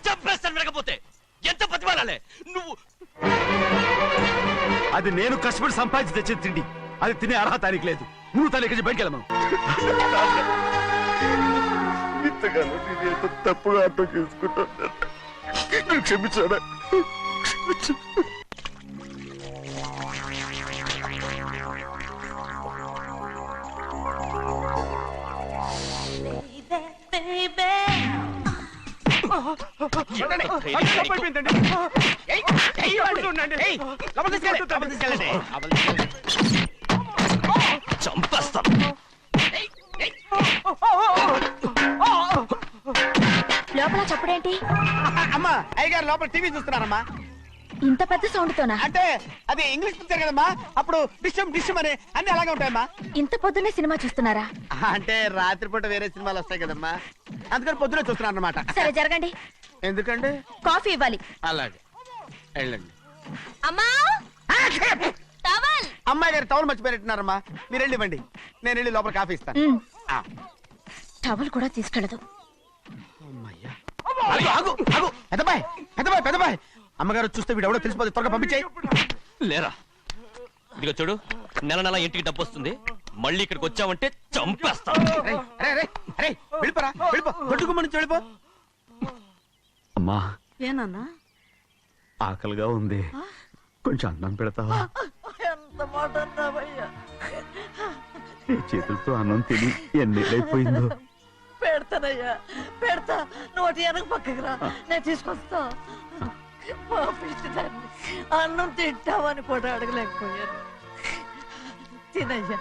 చంపేస్తాను వినకపోతే ఎంత బతిమాలాలే నువ్వు. అది నేను కష్టపడి సంపాదించి తెచ్చే తిండి, అది తినే అర్హత ఆయనకి లేదు. నువ్వు తన ఇక్కడి బయటికి వెళ్ళమను. ఇంతకాలం నేను ఎంత తప్పుగా అర్థం చేసుకుంటాను, క్షమించాడా? చంపేస్తాం. లోపల చప్పుడేంటి? అమ్మా అయ్యగారు లోపల టీవీ చూస్తున్నారమ్మా. ఇంత పెద్ద సౌండ్ తోనా? అంటే అది ఇంగ్లీష్ పిక్చర్ కదమ్మా, అప్పుడు డిషమ్ డిషమ్ అని అన్ని అలాగే ఉంటాయమ్మా. ఇంత పొద్దున్నే సినిమా చూస్తున్నారా? అంటే రాత్రిపూట వేరే సినిమాలు వస్తాయి కదమ్మా, అందుకని పొద్దునే చూస్తున్నాను అనమాట. సరే జరగండి. ఎందుకండి? కాఫీ ఇవ్వాలి. అలాగే వెళ్ళండి. అమ్మా టవల్. అమ్మాయి గారు టవల్ మర్చిపోయినట్టున్నారమ్మా, మీరు వెళ్ళి ఇవ్వండి, నేను వెళ్ళి లోపల కాఫీ ఇస్తాను. టవల్ కూడా తీసుకెళ్ళదు. పెద్దబాయ్ పెద్దబాయ్ పెద్దబాయ్, అమ్మగారు చూస్తే వీడు ఎవడో తెలిసిపోతే త్వరగా పంపించేయి. లేరా, ఇదిగో చూడు, నెల నెల ఇంటికి డబ్బు వస్తుంది, మళ్ళీ ఇక్కడికి వచ్చావంటే చంపేస్తా. వెళ్ళిపోరా, వెళ్ళిపో, దొడ్డుకుమ్మ నుంచి వెళ్ళిపో. అమ్మా ఏనన్నా ఆకలిగా ఉంది, కొంచెం అన్నం పెడతావా? ఎంత మాట అన్నావయ్యా. నీ చేతులతో అన్నం తిని ఎన్నిళ్ళైపోయిందో. పెడతానయ్యా పెడతా, నోటి వెనక పక్కకి రా, నేను తీసుకొస్తా. మా పిచ్చిదాన్ని అన్నం తింటావని కూడా అడగలేకపోయాను. తినయ్యా.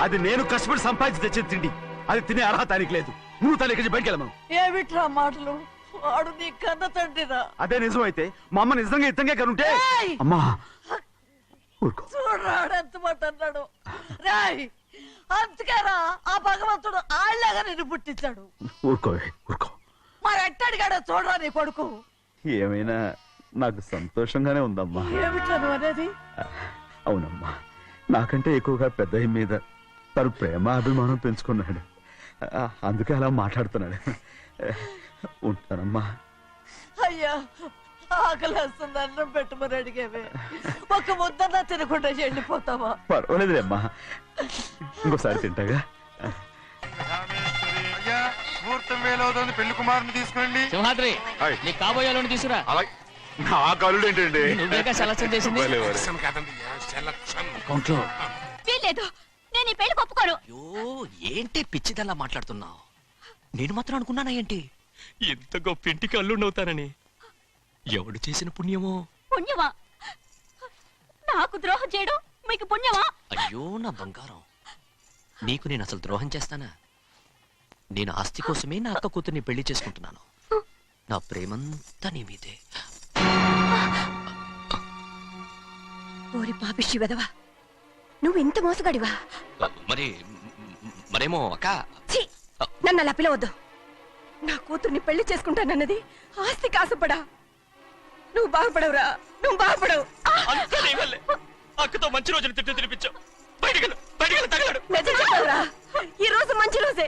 అది నేను కష్టపడి సంపాదించి తెచ్చే తిండి, అది తినే అర్హత ఆయనకి లేదు. నువ్వు తన ఇక్కడి బయటికి వెళ్ళమను. ఏమిట్రా మాటలు, వాడు నీ కన్న తండ్రిరా. అదే నిజం అయితే మా అమ్మ నిజంగా ఇద్దంగా కనుంటే. అమ్మా ఊరుకో. చూడరాడు ఎంత మాట అన్నాడు. రాయ్ అంతకేరా ఆ భగవంతుడు ఆళ్ళగా నిన్ను పుట్టించాడు. ఊరుకో ఊరుకో. మరి ఎట్టడిగాడో చూడరా నీ కొడుకు. ఏమైనా నాకు సంతోషంగానే ఉందమ్మా. ఏమిట్రా నువ్వు అనేది? అవునమ్మా, నాకంటే ఎక్కువగా పెద్ద మీద తను ప్రేమ అభిమానం పెంచుకున్నాడు, అందుకే అలా మాట్లాడుతున్నాడు. ఉంటానమ్మా. అయ్యా ఆకలేస్తుంది, అన్నం పెట్టమని అడిగేవే, ఒక ముద్దన్నా తినకుండా వెళ్ళిపోతావా? పర్వాలేదులేమ్మా, ఇంకోసారి తింటాగా. ముహూర్తం వేలవుతుంది, పెళ్లి కుమారుని తీసుకోండి. సింహాద్రి, నీ కాబోయేలోని తీసుకురా. నా కలుడు ఏంటండి? నువ్వేగా సెలక్షన్ చేసింది. వీల్లేదు, నేను ఈ పెళ్లి ఒప్పుకోను. అయ్యో, ఏంటి పిచ్చిదల్లా మాట్లాడుతున్నావు? నేను మాత్రం అనుకున్నానా ఏంటి ఎంత గొప్ప ఇంటికి అల్లుండవుతానని? ఎవడు చేసిన పుణ్యమో? పుణ్యమా? నాకు ద్రోహం చేయడం మీకు పుణ్యమా? అయ్యో నా బంగారం, నీకు నేను అసలు ద్రోహం చేస్తానా? నేను ఆస్తి కోసమే నా అక్క కూతుర్ని పెళ్లి చేసుకుంటున్నాను. నా ప్రేమంతా నీ మీదే. ఓరి పాపిష్టి వెదవా, నువ్వు ఇంత మోసగాడివా? మరేమో అక్క. నన్ను అలా పిలవద్దు. నా కూతుర్ని పెళ్లి చేసుకుంటానన్నది ఆస్తి కాసపడా. నువ్వు బాగుపడవురా, నువ్వు బాగుపడవు. అక్కతో మంచి రోజులు తిట్టు తినిపించావు. బయటికి తగలడు. నిజం చెప్పవురా, ఈ రోజు మంచి రోజే.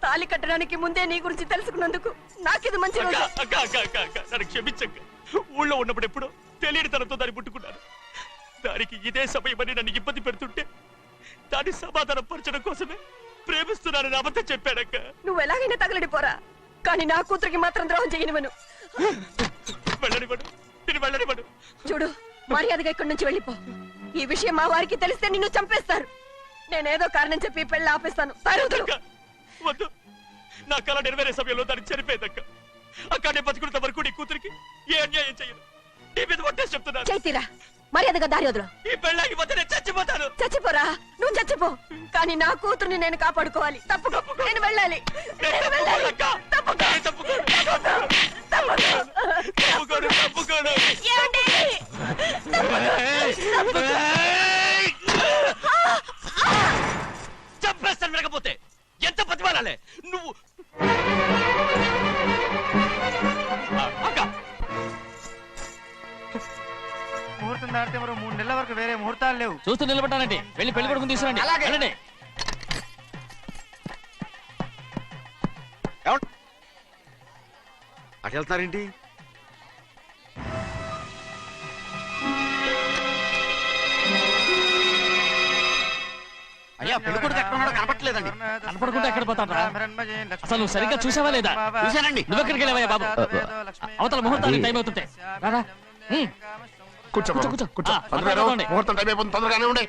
తాళి కట్టడానికి ముందే నీ గురించి తెలుసుకున్నందుకు నాకిది మంచి రోజు. నన్ను క్షమించక్క. ఊళ్ళో ఉన్నప్పుడు ఎప్పుడు తెలియని తనతో దాన్ని పుట్టుకున్నాను. దానికి ఇదే సమయమని నన్ను ఇబ్బంది పెడుతుంటే దాన్ని సమాధానం పరచడం కోసమే ప్రేమిస్తున్నానని అబద్ధం చెప్పాడక్క. నువ్వు ఎలాగైనా తగలడిపోరా, కానీ నా కూతురికి మాత్రం ద్రోహం చేయనివను. వెళ్ళనివ్వడు, నేను వెళ్ళనివ్వడు. చూడు, మర్యాదగా ఇక్కడి నుంచి వెళ్ళిపో. ఈ విషయం మా వారికి తెలిస్తే నిన్ను చంపేస్తారు. నేనేదో కారణం చెప్పి పెళ్లి ఆపేస్తాను. వద్దు, నా కళ నెరవేరే సమయంలో దాన్ని చనిపోయిందక్క. అక్కడే బతుకున్నంత వరకు నీ కూతురికి ఏ అన్యాయం చేయను. నీ మీద ఒట్టేసి చెప్తున్నాను. చైతీరా, మర్యాదగా దారి వదులు. ఈ పెళ్ళాకి పోతే నేను చచ్చిపోతాను. చచ్చిపోరా, నువ్వు చచ్చిపో, కానీ నా కూతుర్ని నేను కాపాడుకోవాలి. తప్పుకో, నేను వెళ్ళాలి. తప్పుకోను. చెప్తున్నాలే నువ్వు అక్క ముహూర్తం దాటితే మరో 3 నెలల వరకు వేరే ముహూర్తాలు లేవు. చూస్తూ నిలబడ్డానండి. వెళ్ళి పెళ్లి కొడుకుని తీసుకురండి. వెళ్ళండి. అటు వెళ్తారేంటి? అయ్యా పెళ్లి కొడుకు ఎక్కడ ఉన్నాడో కనపట్లేదండి. కనపడకుండా ఎక్కడ పోతాడ్రా? అసలు నువ్వు సరిగ్గా చూసావా లేదా? చూశానండి. నువ్వెక్కడికి వెళ్ళావయ్యా బాబు? అవతల ముహూర్తానికి టైం అవుతుంటే రారా. కూర్చో కూర్చో, కూర్చో. కూర్చో. ఆ, తొందరగా రా. పట్టుకోండి. ముహూర్తం టైం అయిపోతుంది, తొందరగానే ఉండే.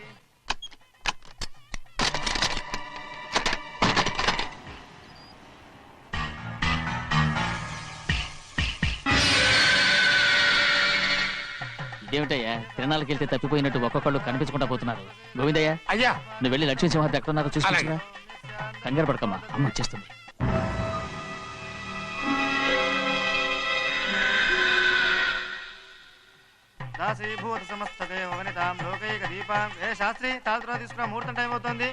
ఇదేమిటయ్యా తిరణాలకి వెళ్తే తప్పిపోయినట్టు ఒక్కొక్కళ్ళు కనిపించకుండా పోతున్నారు. గోవిందయ్య అయ్యా నువ్వు వెళ్ళి లక్ష్మీ సింహార్తి ఎక్కడున్నారో చూసుకుంటున్నా. కంగారు పడకమ్మా, అమ్మ వచ్చేస్తుంది. దాసీభూత సమస్త దేవనితాం లోకైక దీపాం. ఏ శాస్త్రి తాళ తర్వాత తీసుకురా, ముహూర్తం టైం అవుతుంది.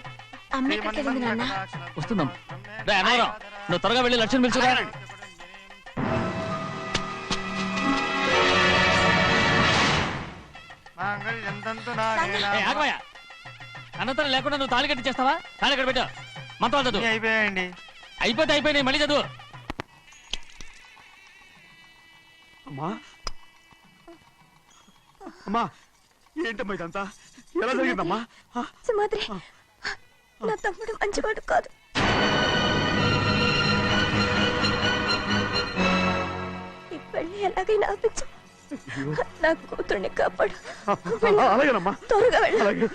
వస్తుందమ్మా. రా, అన్నవరం, నువ్వు త్వరగా వెళ్ళి లక్ష్మణ్ పిలుచురా. ఆగమయ్యా, అనంతరం లేకుండా నువ్వు తాళి కట్టి చేస్తావా? తాళి ఎక్కడ పెట్టావు? మంత్రాలు చదువు. అయిపోయాయండి. అయిపోయినాయి, మళ్ళీ చదువు. అమ్మా అమ్మా, ఏంటమ్మా ఇదంతా? ఎలా జరిగిందమ్మా? సుమాద్రి, నా తమ్ముడు మంచివాడు కాదు. ఈ పెళ్లి ఎలాగైనా ఆపించు. నా కూతుర్ని కాపాడు. అలాగేనమ్మా, త్వరగా వెళ్ళు. అలాగే.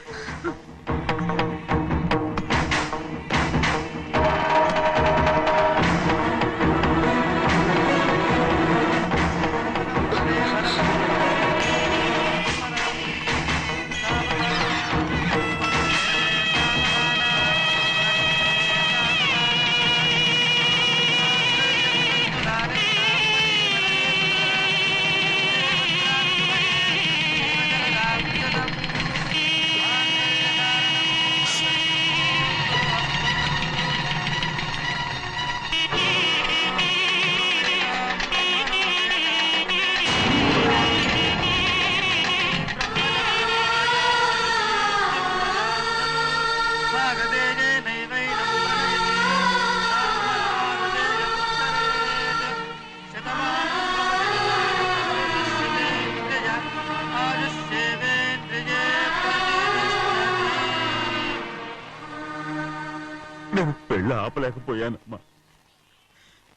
నేను పెళ్ళి ఆపలేకపోయానమ్మా.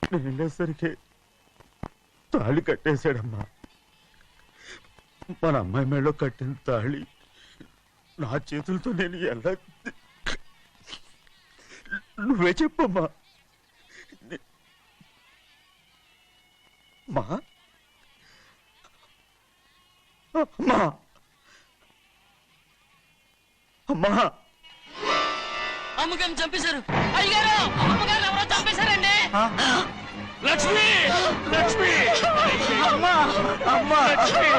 నేను వెళ్ళేసరికి తాళి కట్టేశాడమ్మా. మన అమ్మాయి మేడలో కట్టిన తాళి నా చేతులతో నేను ఎలా... నువ్వే చెప్పమ్మా. మా అమ్మా, అమ్మా, అమ్మగారిని చంపేశారు. అయ్యారు, అమ్మగారు ఎవరో చంపేశారండి. లక్ష్మి, లక్ష్మి, అమ్మా, అమ్మా, లక్ష్మి.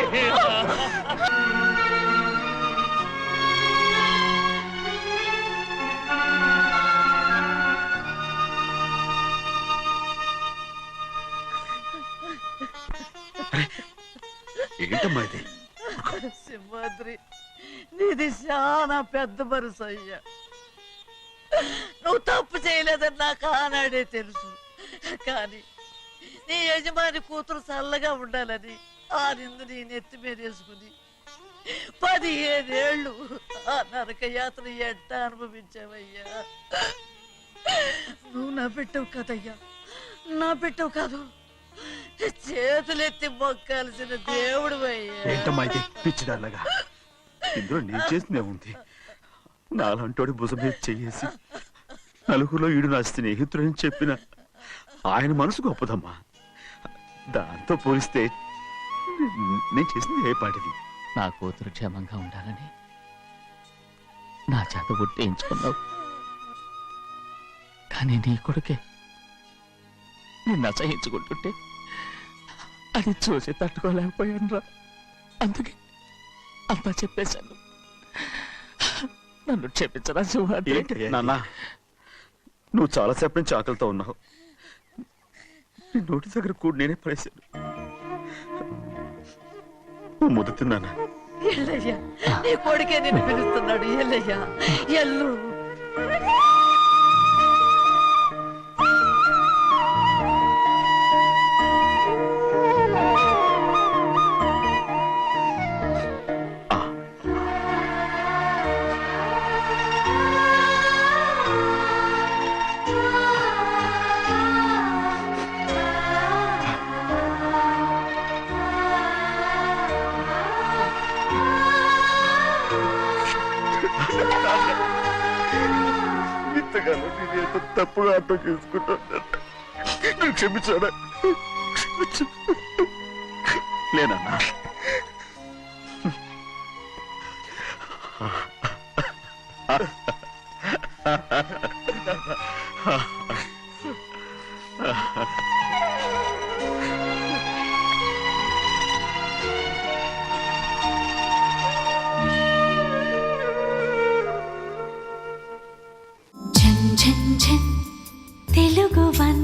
ఏంటమ్మా ఇది? సింహాద్రి, నీది చాలా పెద్ద మనసు అయ్యా. నువ్వు తప్పు చేయలేదని నాకు ఆనాడే తెలుసు. కానీ నీ యజమాని కూతురు చల్లగా ఉండాలని ఆ నిందు నీ నెత్తి మీద వేసుకుని 15 ఏళ్ళు ఆ నరక యాత్ర ఎట్ట అనుభవించావయ్యా. నువ్వు నా పెట్టవు కదయ్యా, నా పెట్టవు కాదు, చేతులెత్తి మొక్కాల్సిన దేవుడు అయ్యా. ఏంటమ్మా ఇది పిచ్చిదారులాగా? ఇందులో నేను చేసిందే ఉంది. నాలంటోడి భుజం మీద చెయ్యేసి నలుగురిలో ఈడు నా స్నేహితుడని చెప్పిన ఆయన మనసు గొప్పదమ్మా. దాంతో పోలిస్తే నేను చేసింది ఏ పాటిది? నా కూతురు క్షేమంగా ఉండాలని నా చేత గుట్టేయించుకున్నావు. కానీ నీ కొడుకే నిన్ను అసహించుకుంటుంటే అది చూసి తట్టుకోలేకపోయాను రా. అందుకే అంతా చెప్పేశాను. నన్ను క్షమించరా సింహాద్రి. నాన్న, నువ్వు చాలాసేపు నుంచి ఆకలితో ఉన్నావు. నీ నోటి దగ్గర కూడా నేనే పడేశాను. నువ్వు ముద్ద తిన్నానా? ఎల్లయ్యా, నీ కొడుకే నిన్ను పిలుస్తున్నాడు. ఎల్లయ్యా, ఎల్లు. ఇంతకాలం నేనేదో తప్పుగా అర్థం చేసుకుంటున్నాను. నువ్వు క్షమించాడా? లేనన్నా. తెలుగు 1